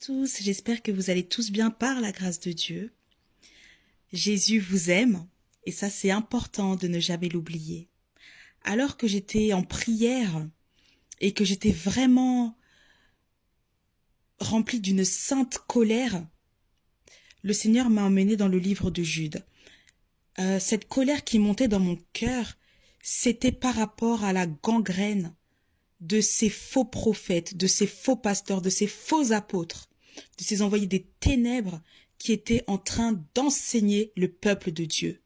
Tous, j'espère que vous allez tous bien par la grâce de Dieu. Jésus vous aime et ça c'est important de ne jamais l'oublier. Alors que j'étais en prière et que j'étais vraiment remplie d'une sainte colère, le Seigneur m'a emmenée dans le livre de Jude. Cette colère qui montait dans mon cœur, c'était par rapport à la gangrène de ces faux prophètes, de ces faux pasteurs, de ces faux apôtres, de ces envoyés des ténèbres qui étaient en train d'enseigner le peuple de Dieu.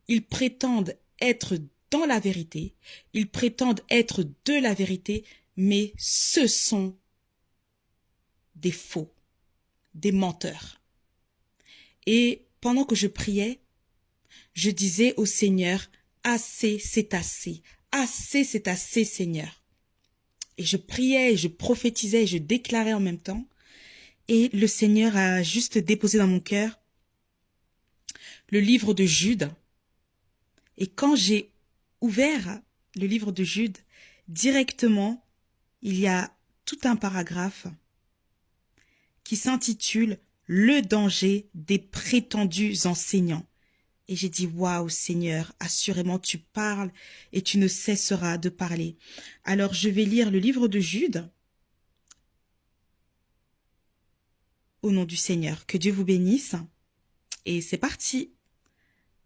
Ils prétendent être dans la vérité, ils prétendent être de la vérité, mais ce sont des faux, des menteurs. Et pendant que je priais, je disais au Seigneur, assez, c'est assez, assez, c'est assez, Seigneur. Et je priais, et je prophétisais, et je déclarais en même temps. Et le Seigneur a juste déposé dans mon cœur le livre de Jude. Et quand j'ai ouvert le livre de Jude, directement, il y a tout un paragraphe qui s'intitule « Le danger des prétendus enseignants ». Et j'ai dit, waouh Seigneur, assurément tu parles et tu ne cesseras de parler. Alors je vais lire le livre de Jude. Au nom du Seigneur, que Dieu vous bénisse. Et c'est parti.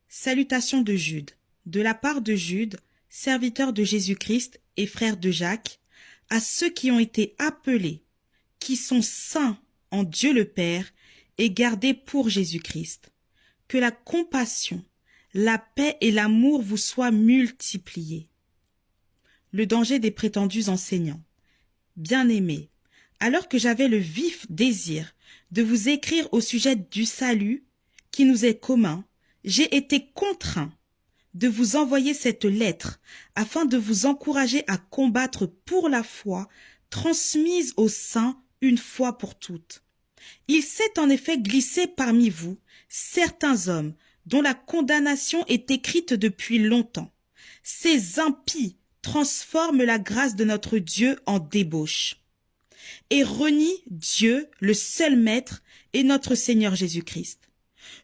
Salutations de Jude. De la part de Jude, serviteur de Jésus-Christ et frère de Jacques, à ceux qui ont été appelés, qui sont saints en Dieu le Père et gardés pour Jésus-Christ. Que la compassion, la paix et l'amour vous soient multipliés. Le danger des prétendus enseignants. Bien-aimés, alors que j'avais le vif désir de vous écrire au sujet du salut qui nous est commun, j'ai été contraint de vous envoyer cette lettre afin de vous encourager à combattre pour la foi transmise aux saints une fois pour toutes. Il s'est en effet glissé parmi vous certains hommes dont la condamnation est écrite depuis longtemps. Ces impies transforment la grâce de notre Dieu en débauche et renient Dieu, le seul Maître, et notre Seigneur Jésus-Christ.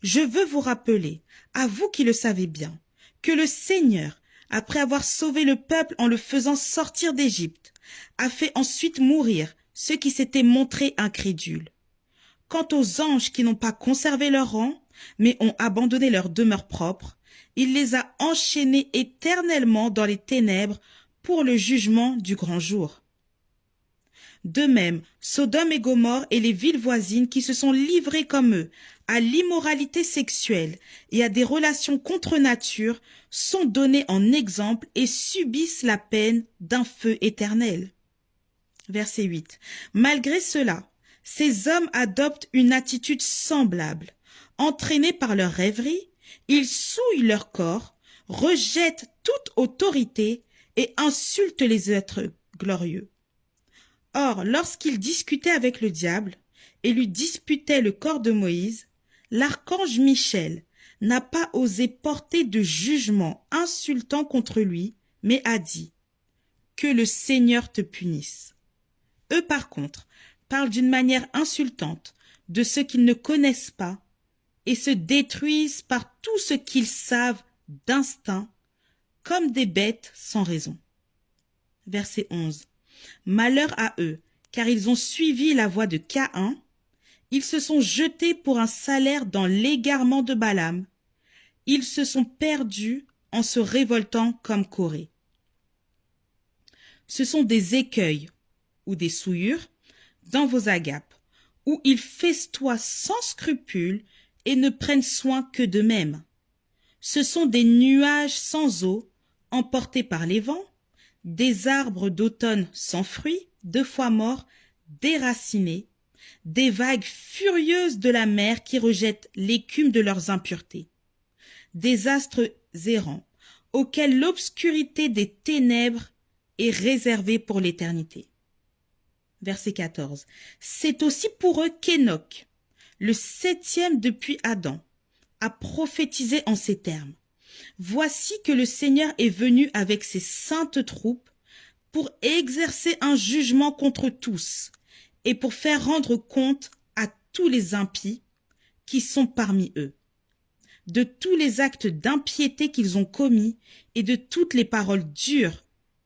Je veux vous rappeler, à vous qui le savez bien, que le Seigneur, après avoir sauvé le peuple en le faisant sortir d'Égypte, a fait ensuite mourir ceux qui s'étaient montrés incrédules. Quant aux anges qui n'ont pas conservé leur rang, mais ont abandonné leur demeure propre, il les a enchaînés éternellement dans les ténèbres pour le jugement du grand jour. De même, Sodome et Gomorrhe et les villes voisines qui se sont livrées comme eux à l'immoralité sexuelle et à des relations contre nature sont donnés en exemple et subissent la peine d'un feu éternel. Verset 8. Malgré cela, ces hommes adoptent une attitude semblable. Entraînés par leur rêverie, ils souillent leur corps, rejettent toute autorité et insultent les êtres glorieux. Or, lorsqu'ils discutaient avec le diable et lui disputaient le corps de Moïse, l'archange Michel n'a pas osé porter de jugement insultant contre lui, mais a dit « Que le Seigneur te punisse ». Eux, par contre, parlent d'une manière insultante de ceux qu'ils ne connaissent pas et se détruisent par tout ce qu'ils savent d'instinct, comme des bêtes sans raison. Verset 11. Malheur à eux, car ils ont suivi la voie de Caïn, ils se sont jetés pour un salaire dans l'égarement de Balaam, ils se sont perdus en se révoltant comme Corée. Ce sont des écueils ou des souillures dans vos agapes, où ils festoient sans scrupule et ne prennent soin que d'eux-mêmes. Ce sont des nuages sans eau, emportés par les vents, des arbres d'automne sans fruits, 2 fois morts, déracinés, des vagues furieuses de la mer qui rejettent l'écume de leurs impuretés, des astres errants, auxquels l'obscurité des ténèbres est réservée pour l'éternité. Verset 14. C'est aussi pour eux qu'Enoch, le 7e depuis Adam, a prophétisé en ces termes. Voici que le Seigneur est venu avec ses saintes troupes pour exercer un jugement contre tous et pour faire rendre compte à tous les impies qui sont parmi eux, de tous les actes d'impiété qu'ils ont commis et de toutes les paroles dures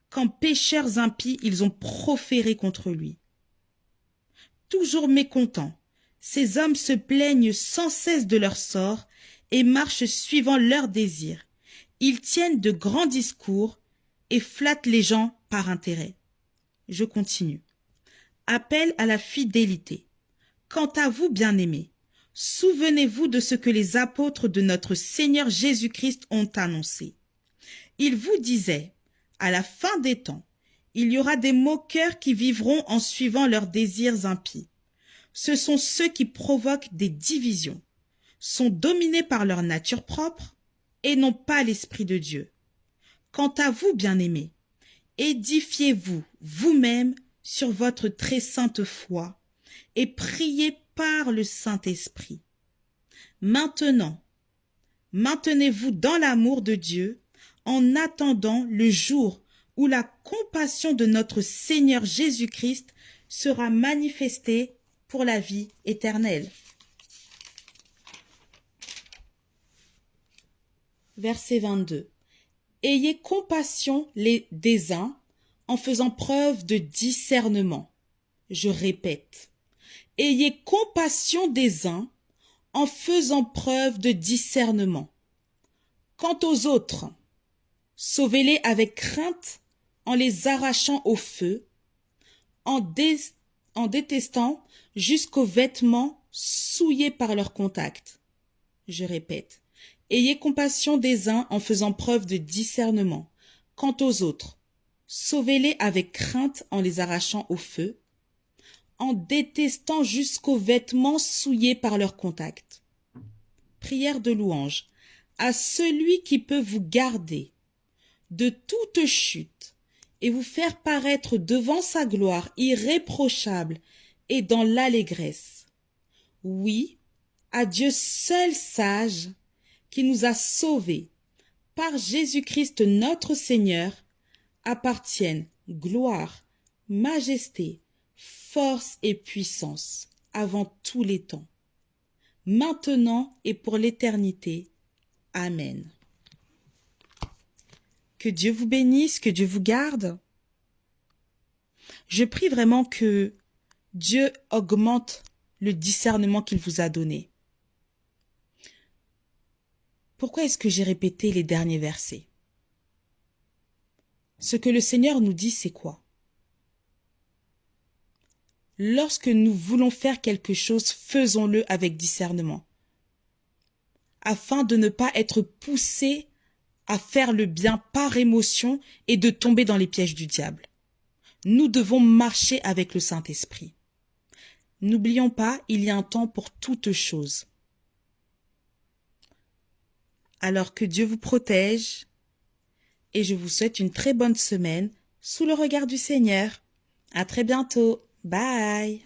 qu'en pécheurs impies ils ont proférées contre lui. Toujours mécontents, ces hommes se plaignent sans cesse de leur sort et marchent suivant leurs désirs. Ils tiennent de grands discours et flattent les gens par intérêt. Je continue. Appel à la fidélité. Quant à vous, bien-aimés, souvenez-vous de ce que les apôtres de notre Seigneur Jésus-Christ ont annoncé. Ils vous disaient, à la fin des temps, il y aura des moqueurs qui vivront en suivant leurs désirs impies. Ce sont ceux qui provoquent des divisions, sont dominés par leur nature propre et n'ont pas l'Esprit de Dieu. Quant à vous, bien-aimés, édifiez-vous vous-même sur votre très sainte foi et priez par le Saint-Esprit. Maintenant, maintenez-vous dans l'amour de Dieu en attendant le jour où la compassion de notre Seigneur Jésus-Christ sera manifestée pour la vie éternelle. Verset 22. Ayez compassion des uns en faisant preuve de discernement. Je répète. Ayez compassion des uns en faisant preuve de discernement. Quant aux autres, sauvez-les avec crainte en les arrachant au feu, en détestant jusqu'aux vêtements souillés par leur contact. Je répète. Ayez compassion des uns en faisant preuve de discernement. Quant aux autres, sauvez-les avec crainte en les arrachant au feu, en détestant jusqu'aux vêtements souillés par leur contact. Prière de louange. À celui qui peut vous garder de toute chute et vous faire paraître devant sa gloire irréprochable et dans l'allégresse. Oui, à Dieu seul sage, qui nous a sauvés par Jésus-Christ notre Seigneur, appartiennent gloire, majesté, force et puissance avant tous les temps, maintenant et pour l'éternité. Amen. Que Dieu vous bénisse, que Dieu vous garde. Je prie vraiment que Dieu augmente le discernement qu'il vous a donné. Pourquoi est-ce que j'ai répété les derniers versets? Ce que le Seigneur nous dit, c'est quoi? Lorsque nous voulons faire quelque chose, faisons-le avec discernement, afin de ne pas être poussés à faire le bien par émotion et de tomber dans les pièges du diable. Nous devons marcher avec le Saint-Esprit. N'oublions pas, il y a un temps pour toutes choses. Alors que Dieu vous protège et je vous souhaite une très bonne semaine sous le regard du Seigneur. À très bientôt. Bye.